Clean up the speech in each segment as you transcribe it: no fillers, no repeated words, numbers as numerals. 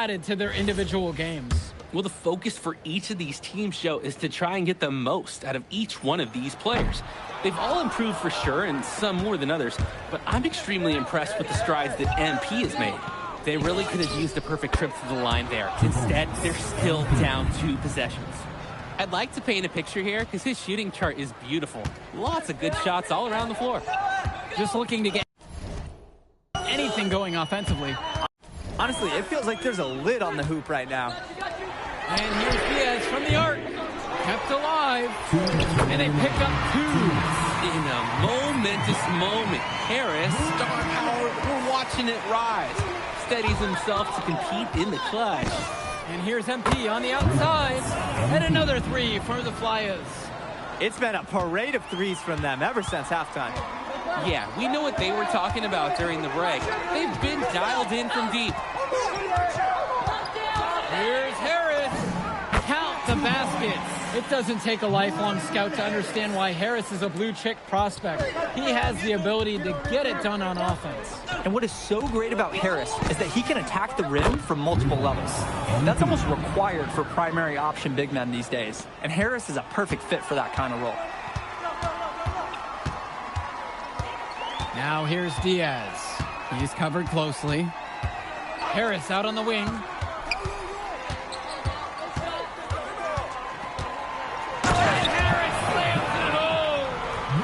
added to their individual games. Well, the focus for each of these teams, Joe, is to try and get the most out of each one of these players. They've all improved for sure, and some more than others, but I'm extremely impressed with the strides that MP has made. They really could have used a perfect trip to the line there. Instead, they're still down 2 possessions. I'd like to paint a picture here because his shooting chart is beautiful. Lots of good shots all around the floor. Just looking to get anything going offensively. Honestly, it feels like there's a lid on the hoop right now. And here's Diaz from the arc. Kept alive. And they pick up 2. In a momentous moment, Harris, star power, we're watching it rise. Steadies himself to compete in the clutch. And here's MP on the outside. And another 3 for the Flyers. It's been a parade of threes from them ever since halftime. Yeah, we know what they were talking about during the break. They've been dialed in from deep. Here's Harris. Count the baskets. It doesn't take a lifelong scout to understand why Harris is a blue-chip prospect. He has the ability to get it done on offense. And what is so great about Harris is that he can attack the rim from multiple levels. That's almost required for primary option big men these days. And Harris is a perfect fit for that kind of role. Now here's Diaz. He's covered closely. Harris out on the wing.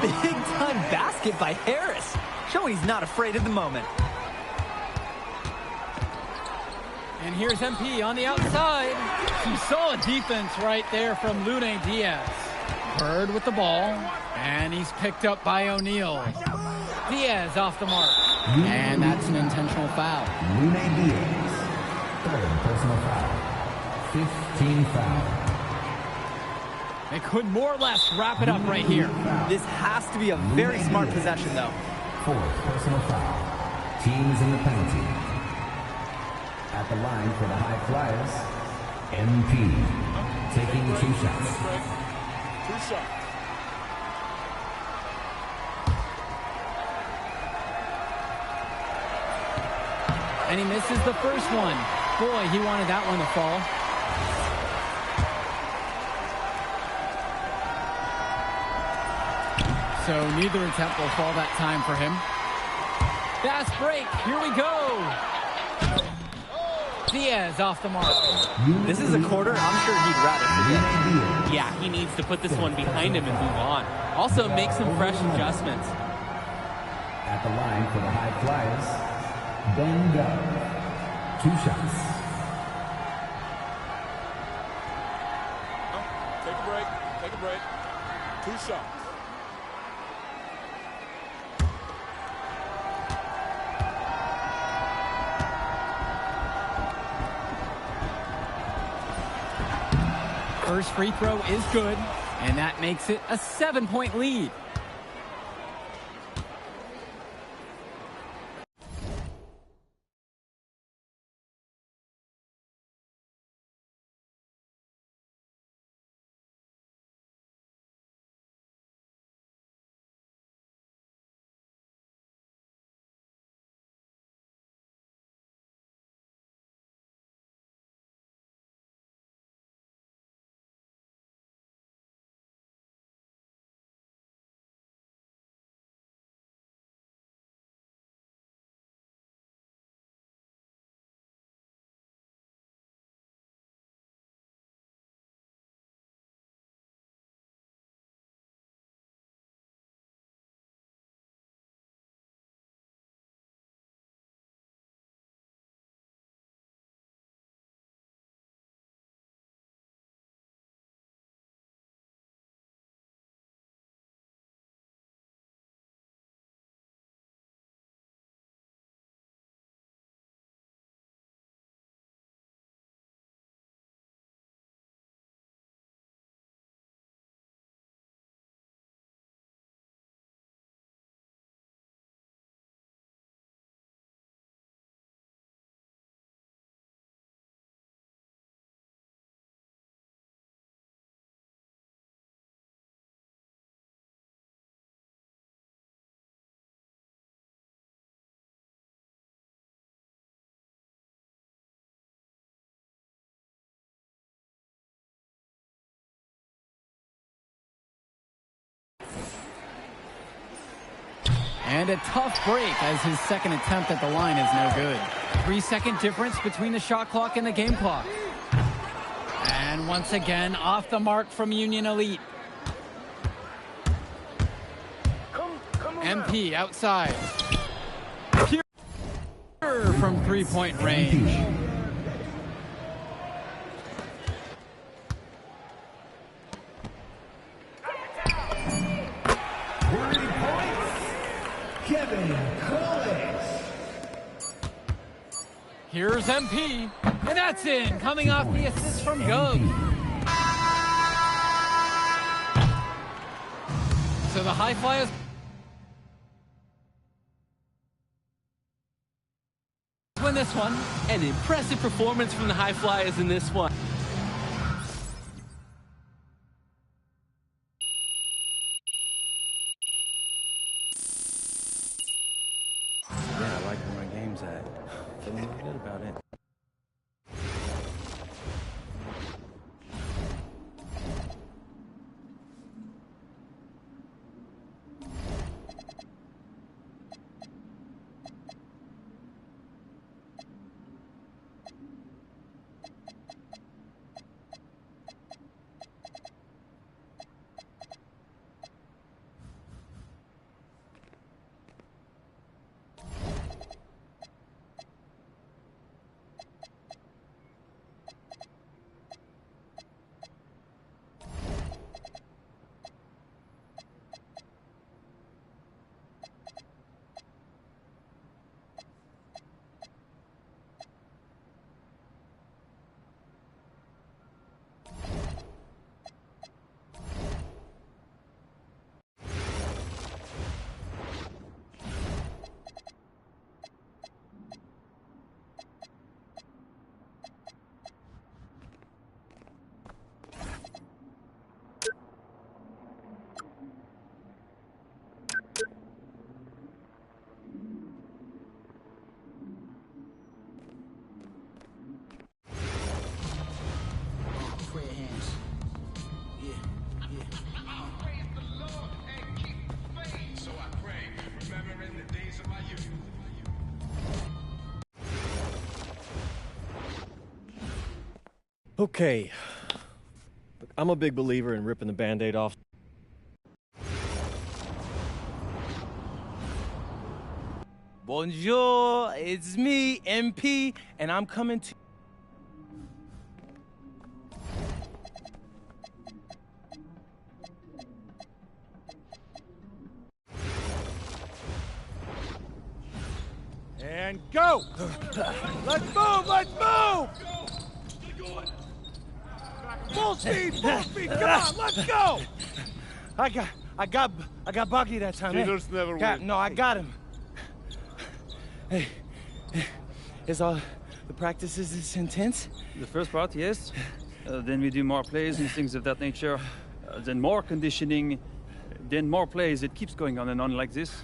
Big-time basket by Harris, showing he's not afraid of the moment. And here's MP on the outside. Some solid defense right there from Lune Diaz. Bird with the ball, and he's picked up by O'Neal. Diaz off the mark. And that's an intentional foul. Lune Diaz, 3rd personal foul. 15 foul. They could more or less wrap it up right here. This has to be a very smart possession, though. 4th personal foul. Teams in the penalty. At the line for the High Flyers, MP, taking 2 shots. 2 shots. And he misses the first one. Boy, he wanted that one to fall. So neither attempt will fall that time for him. Fast break. Here we go. Diaz off the mark. This is a quarter I'm sure he'd rather forget. Yeah, he needs to put this one behind him and move on. Also make some fresh adjustments. At the line for the High Flyers, Ben Dove, 2 shots. Take a break. Take a break. 2 shots. First free throw is good, and that makes it a 7-point lead. And a tough break as his second attempt at the line is no good. 3-second difference between the shot clock and the game clock. And once again, off the mark from Union Elite. MP outside. Pure from three-point range. Here's MP, and that's in, coming off the assist from Gove. So the High Flyers win this one. An impressive performance from the High Flyers in this one. Yeah, I like where my game's at. Feeling really good about it. Okay, look, I'm a big believer in ripping the Band-Aid off. Bonjour, it's me, MP, and I'm coming to... And go! Let's move! Let's move! Full speed! Full speed! Come on, let's go! I got Bucky that time. Cheaters never win. No, I got him. Hey, is all the practices this intense? The first part, yes. Then we do more plays and things of that nature. Then more conditioning. Then more plays. It keeps going on and on like this.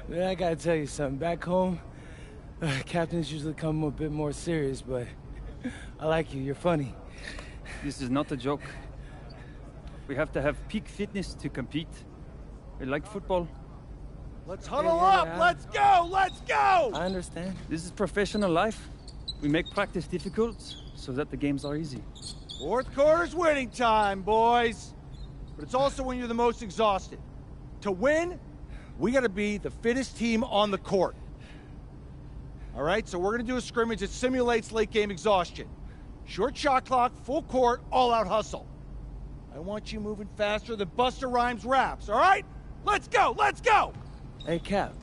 Man, I gotta tell you something. Back home, captains usually come a bit more serious, but I like you. You're funny. This is not a joke. We have to have peak fitness to compete. Like football. Let's huddle up! Let's go! Let's go! I understand. This is professional life. We make practice difficult so that the games are easy. Fourth quarter's winning time, boys. But it's also when you're the most exhausted. To win, we gotta be the fittest team on the court. All right, so we're gonna do a scrimmage that simulates late game exhaustion. Short shot clock, full court, all out hustle. I want you moving faster than Busta Rhymes raps, all right? Let's go, let's go! Hey, Cap.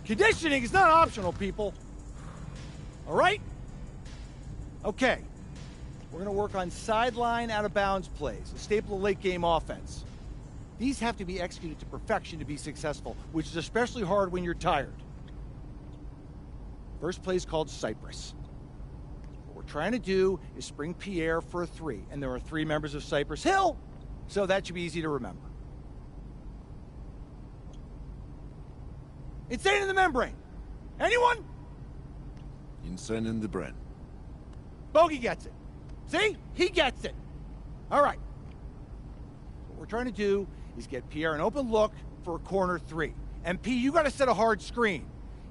Conditioning is not optional, people. All right? Okay. We're going to work on sideline out-of-bounds plays, a staple of late-game offense. These have to be executed to perfection to be successful, which is especially hard when you're tired. First play is called Cypress. What we're trying to do is spring Pierre for a 3, and there are 3 members of Cypress Hill, so that should be easy to remember. Insane in the membrane. Anyone? Insane in the brain. Bogey gets it. See? He gets it. All right. What we're trying to do is get Pierre an open look for a corner 3. MP, you got to set a hard screen.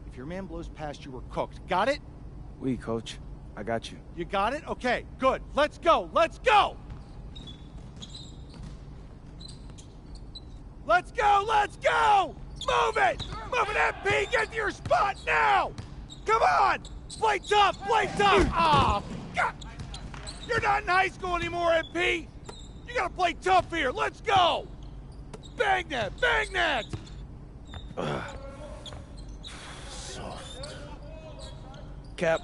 If your man blows past you, we're cooked. Got it? Oui, coach. I got you. You got it? Okay, good. Let's go. Let's go! Let's go! Let's go! Move it! Move it, MP! Get to your spot now! Come on! Play tough! Play tough! Ah, God! You're not in high school anymore, MP! You gotta play tough here! Let's go! Bang that! Bang that! Soft. Cap.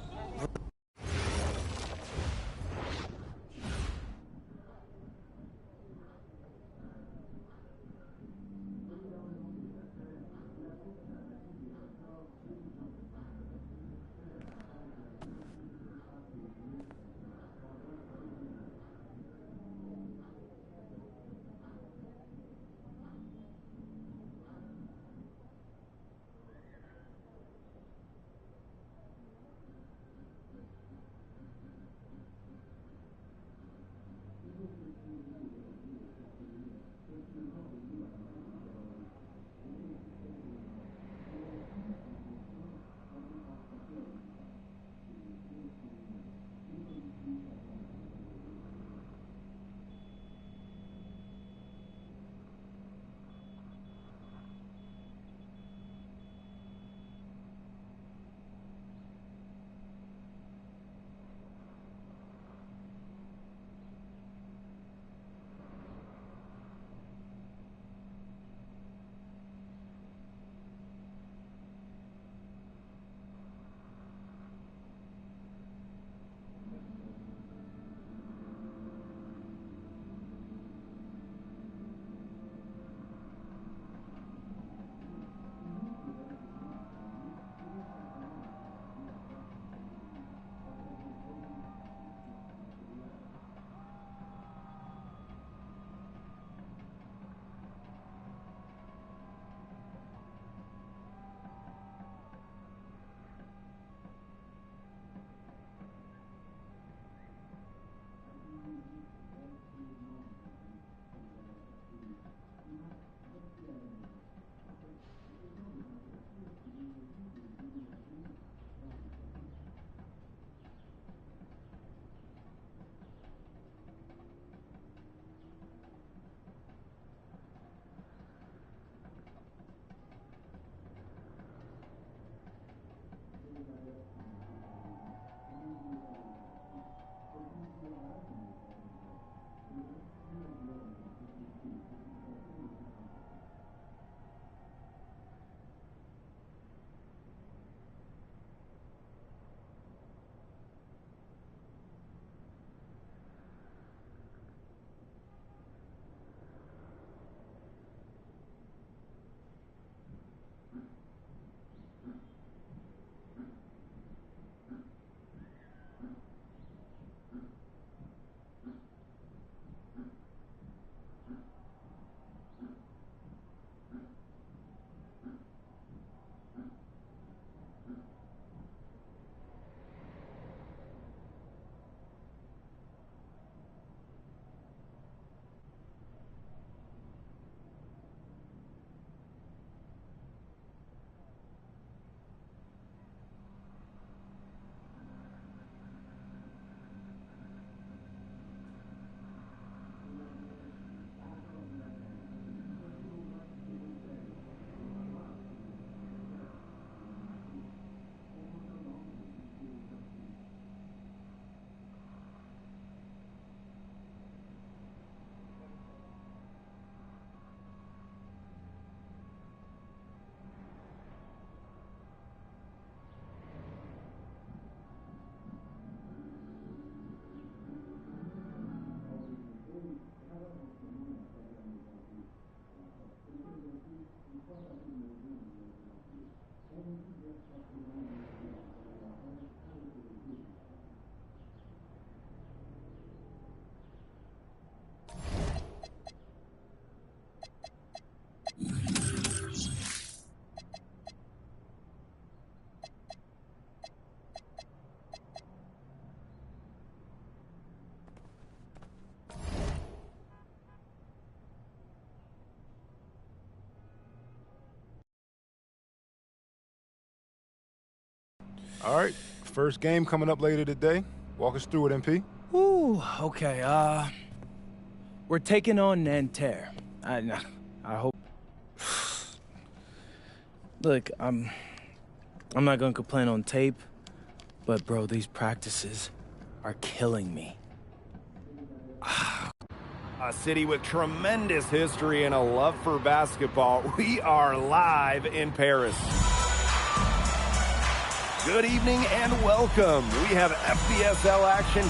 All right, first game coming up later today. Walk us through it, MP. Ooh, okay, we're taking on Nanterre. I hope... Look, I'm not gonna complain on tape, but bro, these practices are killing me. A city with tremendous history and a love for basketball. We are live in Paris. Good evening and welcome. We have FBSL action.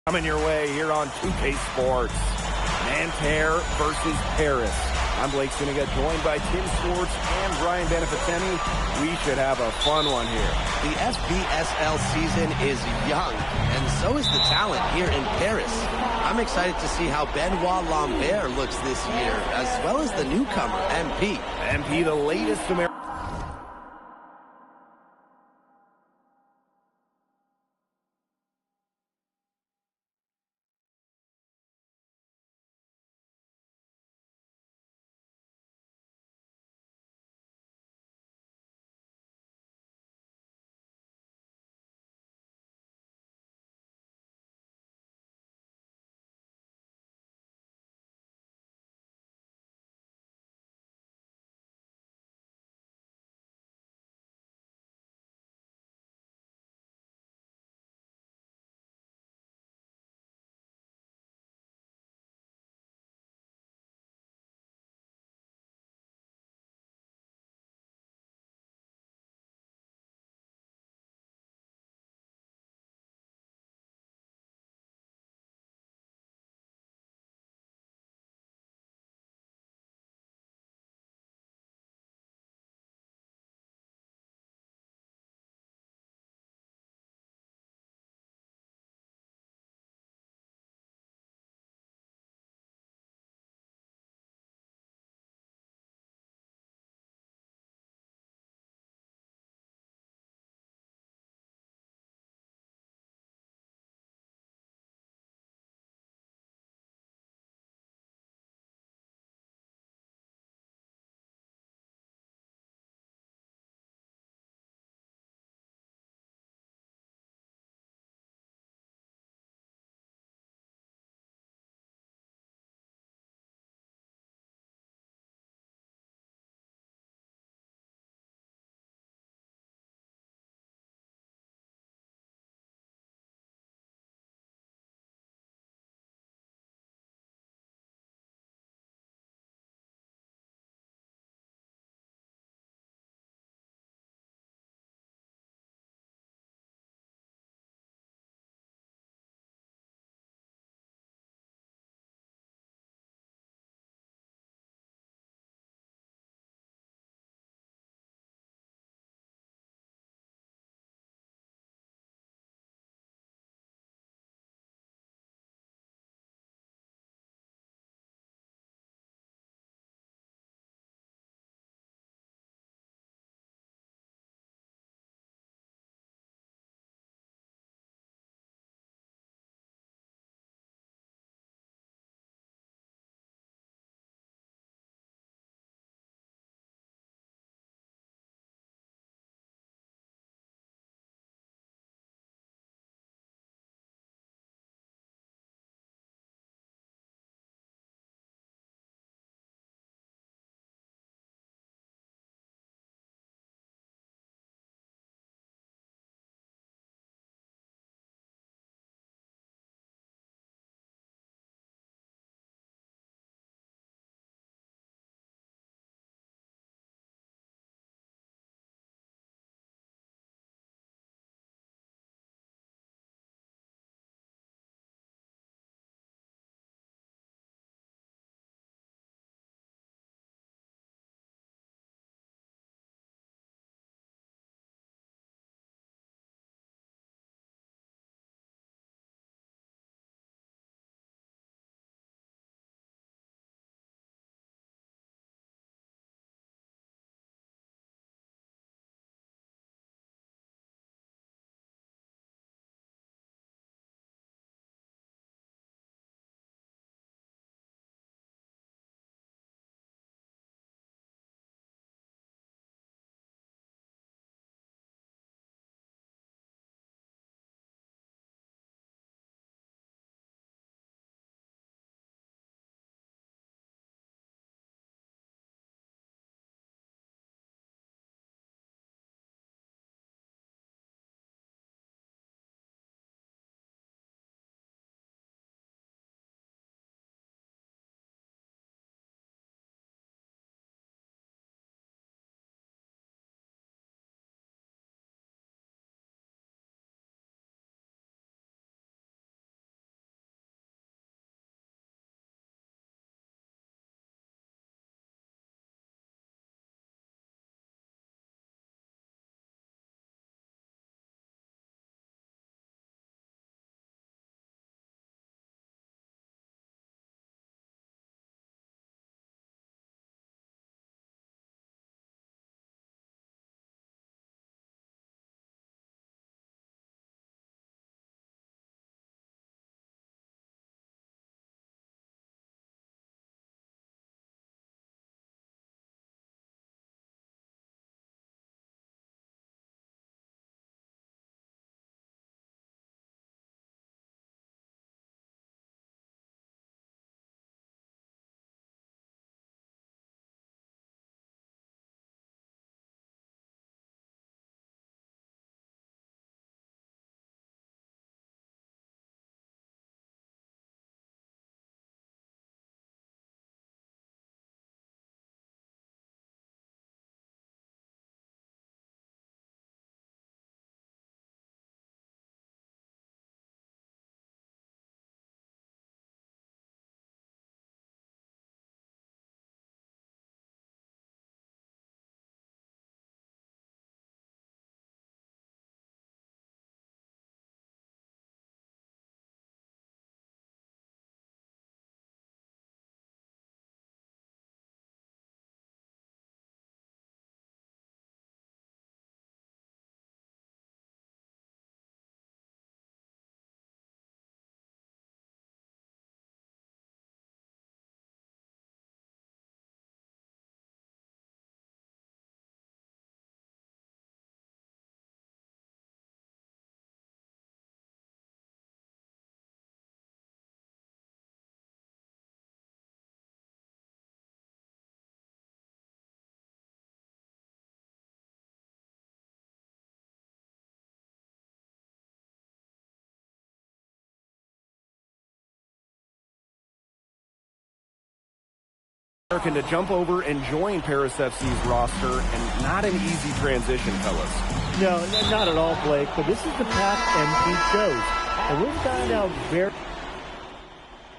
Coming your way here on 2K Sports. Nanterre versus Paris. I'm Blake Siniga, joined by Tim Swartz and Brian Beneficeni. We should have a fun one here. The FBSL season is young, and so is the talent here in Paris. I'm excited to see how Benoit Lambert looks this year, as well as the newcomer, MP. MP, the latest American. American to jump over and join Paris FC's roster, and not an easy transition, fellas. No, not at all, Blake, but this is the path MP chose. And we'll find out very...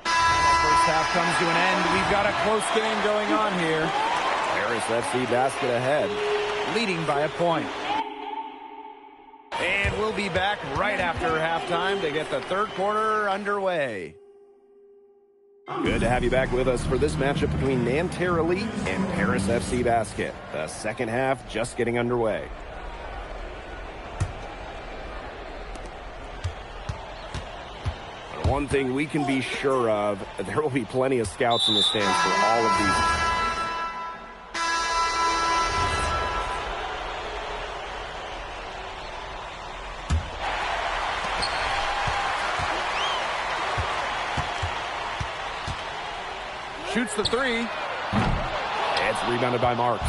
First half comes to an end. We've got a close game going on here. Paris FC basket ahead, Leading by a point. And we'll be back right after halftime to get the third quarter underway. Good to have you back with us for this matchup between Nanterre Elite and Paris FC Basket. The second half just getting underway. But one thing we can be sure of, there will be plenty of scouts in the stands for all of these. Shoots the three. It's rebounded by Marks.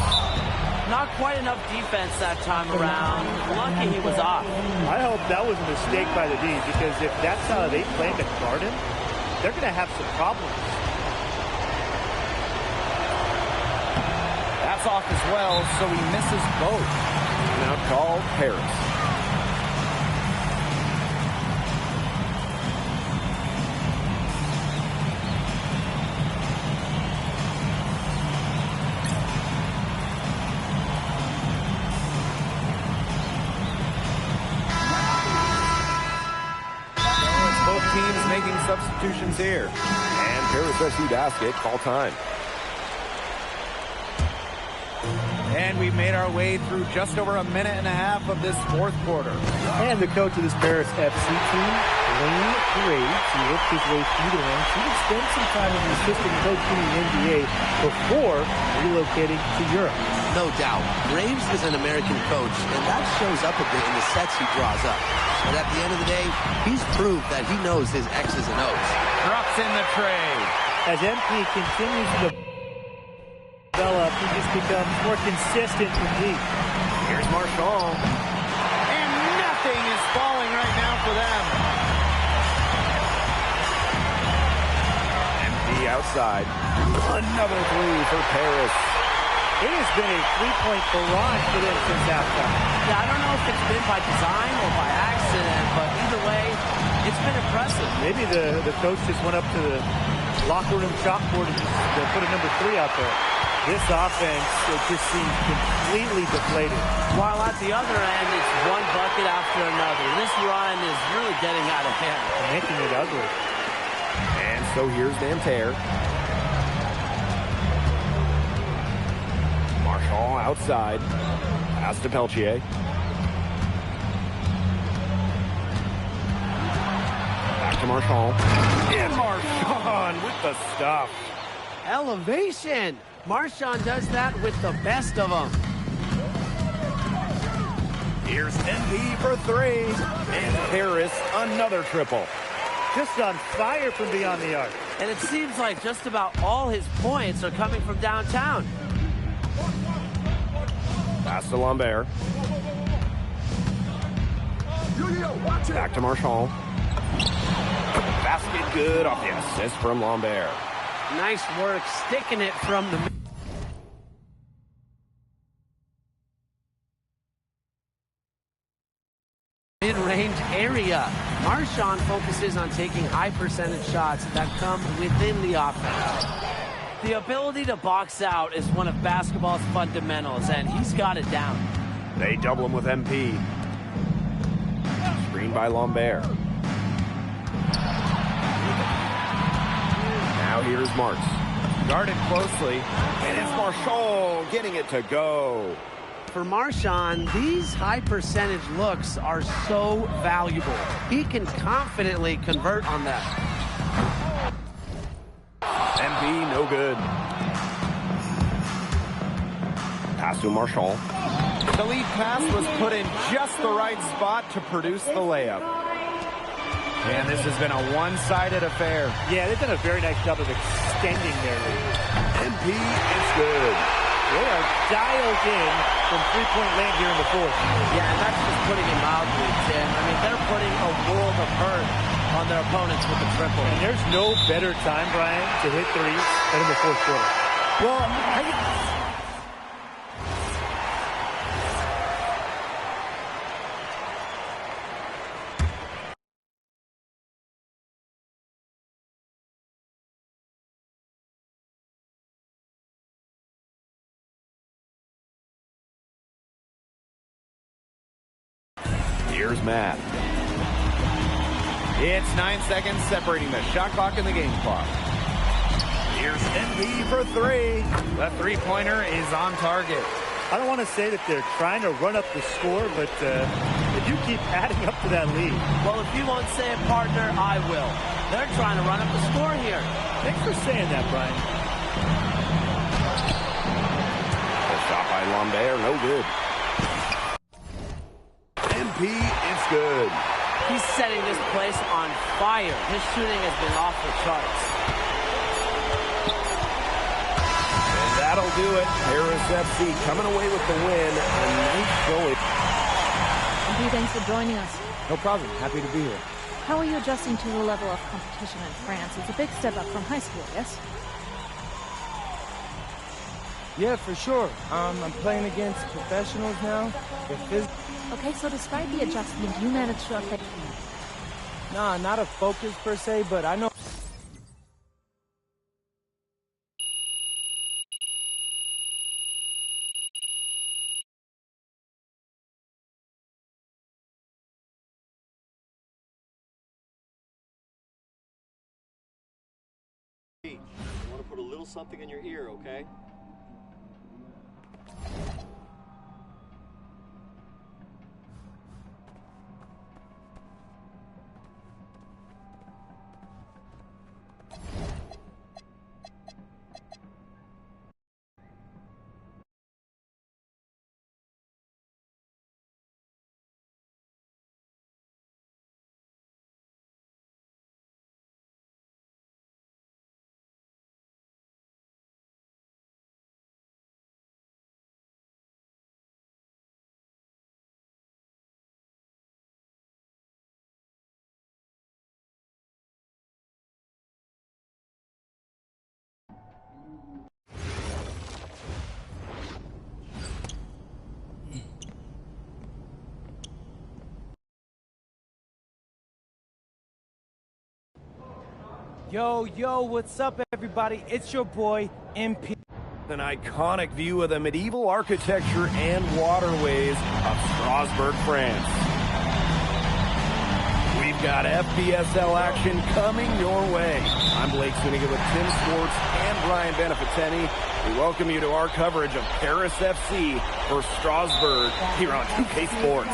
Not quite enough defense that time around. Lucky he was off. I hope that was a mistake by the D, because if that's how they plan to guard him, they're going to have some problems. That's off as well, so he misses both. Now called Paris. Making substitutions here. And Paris FC Basket, call time. And we've made our way through just over a minute and a half of this fourth quarter. And the coach of this Paris FC team, Wayne Graves, he worked his way through the ranks. He would spend some time as an assistant coach in the NBA before relocating to Europe. No doubt. Graves is an American coach, and that shows up a bit in the sets he draws up. But at the end of the day, he's proved that he knows his X's and O's. Drops in the tray. As MP continues to develop, he just becomes more consistent from deep. Here's Marchand. And nothing is falling right now for them. MP outside. Another three for Paris. It has been a three-point barrage for them since halftime. Yeah, I don't know if it's been by design or by accident, but either way, it's been impressive. Maybe the coach just went up to the locker room chalkboard and just put a number 3 out there. This offense, it just seems completely deflated. While at the other end, it's one bucket after another. This run is really getting out of hand. And making it ugly. And so here's Nanterre. Marchand outside. Pass to Peltier. Back to Marchand. And Marchand with the stuff. Elevation. Marchand does that with the best of them. Here's NP for three. And Paris another triple. Just on fire from beyond the arc. And it seems like just about all his points are coming from downtown. Pass to Lambert. Back to Marchand. Basket good off the assist from Lambert. Nice work sticking it from the mid-range area. Marchand focuses on taking high percentage shots that come within the offense. The ability to box out is one of basketball's fundamentals, and he's got it down. They double him with MP. Screen by Lambert. Now here's Marks. Guarded closely. And it's Marchand getting it to go. For Marchand, these high percentage looks are so valuable. He can confidently convert on that. MP, no good. Pass to Marchand. The lead pass was put in just the right spot to produce the layup. And this has been a one-sided affair. Yeah, they've done a very nice job of extending their lead. MP is good. They are dialed in from three-point land here in the fourth. Yeah, and that's just putting it mildly, Tim. I mean, they're putting a world of hurt on their opponents with the triple. And there's no better time, Brian, to hit threes than in the fourth quarter. Well, Here's Matt. It's 9 seconds separating the shot clock and the game clock. Here's NP for three. The three-pointer is on target. I don't want to say that they're trying to run up the score, but they do keep adding up to that lead. Well, if you won't say it, partner, I will. They're trying to run up the score here. Thanks for saying that, Brian. The shot by Lambert, no good. MP is good. He's setting this place on fire. His shooting has been off the charts. And that'll do it. Paris FC coming away with the win. A nice showing. MP, thanks for joining us. No problem. Happy to be here. How are you adjusting to the level of competition in France? It's a big step up from high school, yes? Yeah, for sure. I'm playing against professionals now. Okay, so despite the adjustment, you managed to affect me. Nah, not a focus per se, but I know. I want to put a little something in your ear, okay? Yo, what's up, everybody? It's your boy, MP. An iconic view of the medieval architecture and waterways of Strasbourg, France. We've got FPSL action coming your way. I'm Blake Zuniga with Tim Swartz and Brian Beneficeni. We welcome you to our coverage of Paris FC versus Strasbourg here on 2K Sports.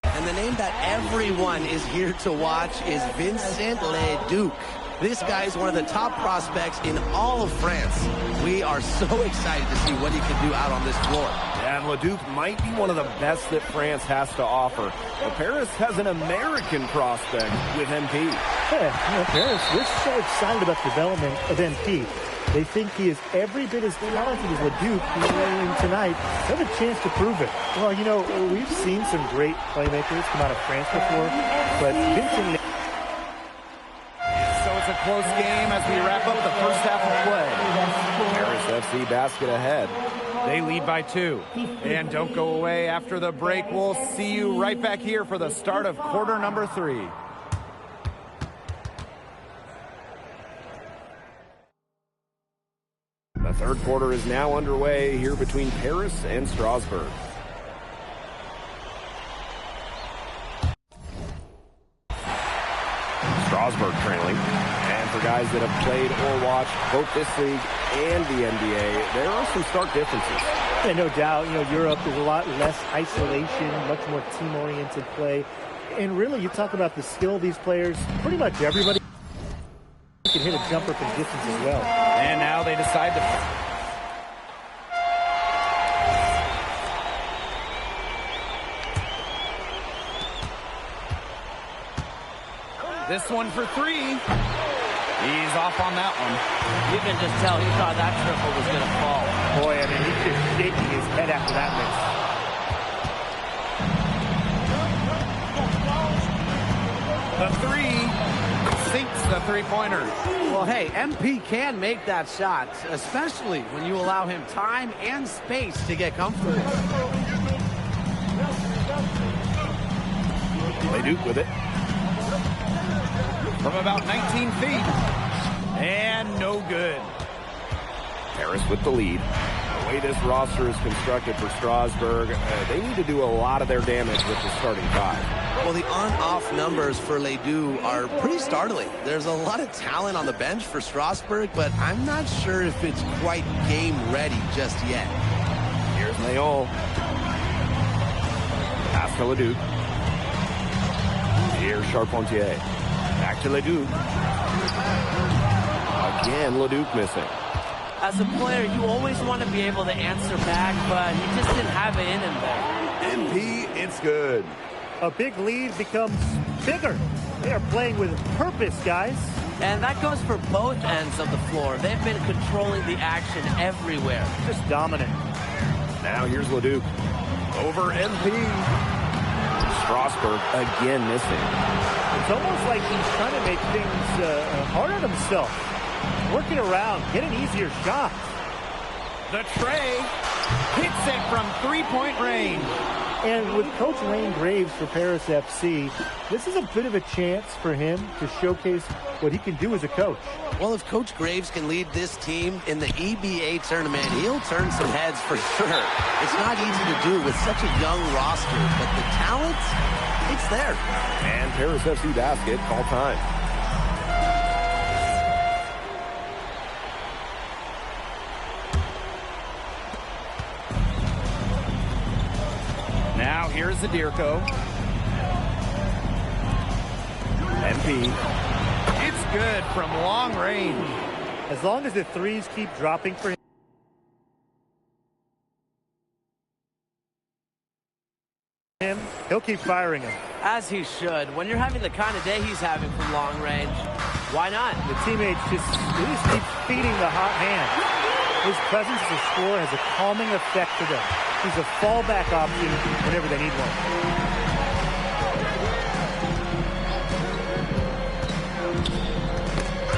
And the name that everyone is here to watch is Vincent Leduc. This guy is one of the top prospects in all of France. We are so excited to see what he can do out on this floor. Yeah, and Leduc might be one of the best that France has to offer. But Paris has an American prospect with MP. Yeah, Paris, they're so excited about the development of MP. They think he is every bit as talented as Leduc playing tonight. They have a chance to prove it. Well, we've seen some great playmakers come out of France before, but Vincent... So it's a close game as we wrap up the first half of play. Paris FC basket ahead. They lead by 2. And don't go away after the break. We'll see you right back here for the start of quarter number 3. The third quarter is now underway here between Paris and Strasbourg. Strasbourg trailing. And for guys that have played or watched both this league and the NBA, there are some stark differences. Yeah, no doubt. Europe is a lot less isolation, much more team-oriented play. And really, you talk about the skill of these players, pretty much everybody can hit a jumper from distance as well. And now they decide to... This one for 3. He's off on that one. You can just tell he thought that triple was going to fall. Boy, I mean, he's just shaking his head after that miss. The three sinks the three-pointer. Well, hey, MP can make that shot, especially when you allow him time and space to get comfortable. LeDuc with it. From about 19 feet. And no good. Harris with the lead. The way this roster is constructed for Strasburg, they need to do a lot of their damage with the starting five. Well, the on-off numbers for LeDuc are pretty startling. There's a lot of talent on the bench for Strasburg, but I'm not sure if it's quite game ready just yet. Here's Leon. Pass to LeDuc. Here's Charpentier. Back to LeDuc. Again, LeDuc missing. As a player, you always want to be able to answer back, but he just didn't have it in him there. MP, it's good. A big lead becomes bigger. They are playing with purpose, guys. And that goes for both ends of the floor. They've been controlling the action everywhere. Just dominant. Now here's LeDuc. Over MP. Strasburg again missing. It's almost like he's trying to make things hard on himself. Working around, getting easier shots. The tray hits it from three-point range. And with Coach Wayne Graves for Paris FC, this is a bit of a chance for him to showcase what he can do as a coach. Well, if Coach Graves can lead this team in the EBA tournament, he'll turn some heads for sure. It's not easy to do with such a young roster, but the talent, it's there. And Paris FC basket, call time. Now here's the Deerco. MP. It's good from long range. As long as the threes keep dropping for him, he'll keep firing them. As he should. When you're having the kind of day he's having from long range, why not? The teammates just keep feeding the hot hand. His presence as a scorer has a calming effect to them. He's a fallback option whenever they need one.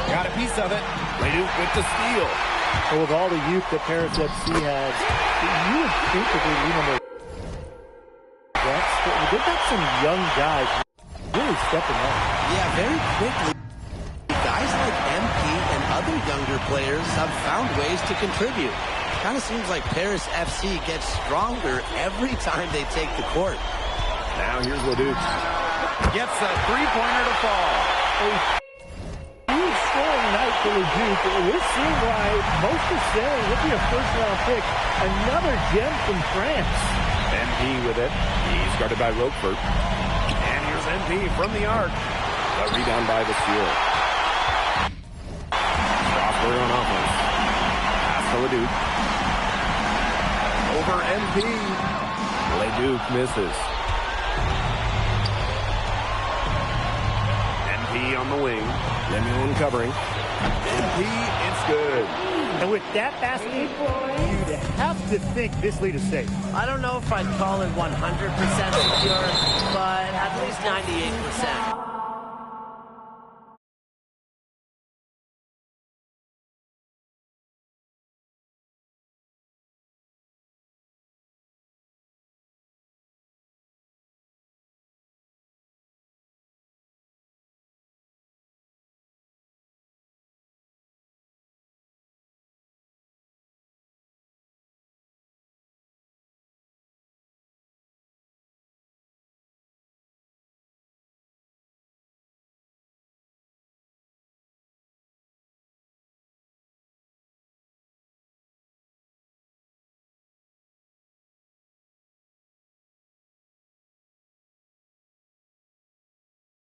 Got a piece of it. LeDuc with the steal. Well, with all the youth that Paris FC has, you would think that they lean on their vets, but they've got some young guys really stepping up. Yeah, very quickly. Guys like MP and other younger players have found ways to contribute. Kind of seems like Paris FC gets stronger every time they take the court. Now here's LeDuc. Gets a three-pointer to fall. A huge scoring night for LeDuc. We're seeing why most are saying he'll be a first-round pick. Another gem from France. MP with it. He's guarded by Roquefort. And here's MP from the arc. A rebound by Vasseur. Strasburg on offense. Pass to LeDuc. Over MP. LeDuc misses. MP on the wing. Lemuel covering. MP, it's good. And with that basket, you'd have to think this lead is safe. I don't know if I'd call it 100% secure, but at least 98%.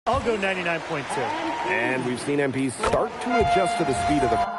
I'll go 99.2. And we've seen MP start to adjust to the speed of the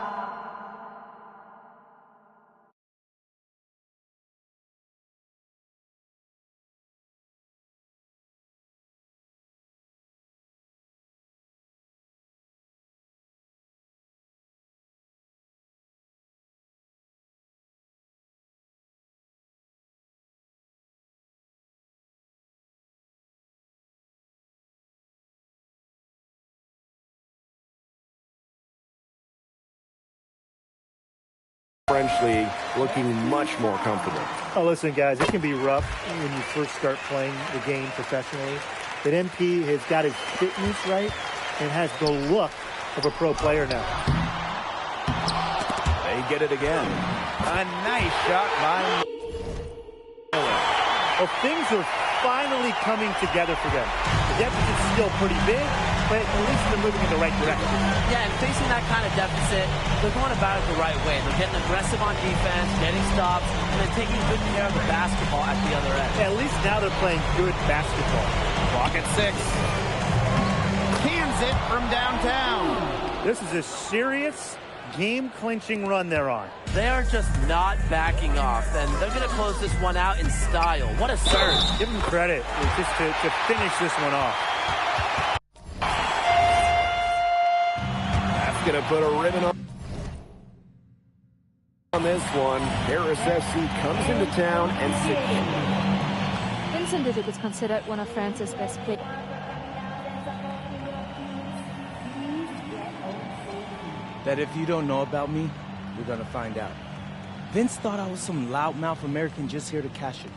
French League looking much more comfortable. Oh, listen, guys, it can be rough when you first start playing the game professionally. But MP has got his fitness right and has the look of a pro player now. They get it again. A nice shot by Miller. Well, things are finally coming together for them. The deficit is still pretty big, but at least they're moving in the right direction. Yeah, and facing that kind of deficit, they're going about it the right way. They're getting aggressive on defense, getting stops, and then taking good care of the basketball at the other end. At least now they're playing good basketball. Clock at 6. Cans it from downtown. This is a serious game-clinching run they're on. They are just not backing off, and they're going to close this one out in style. What a surge. Give them credit just to finish this one off. That's going to put a ribbon on this one. Harris SC comes into town and secures. Vincent Leduc is considered one of France's best players. That if you don't know about me, you're gonna find out. Vince thought I was some loudmouth American just here to cash it.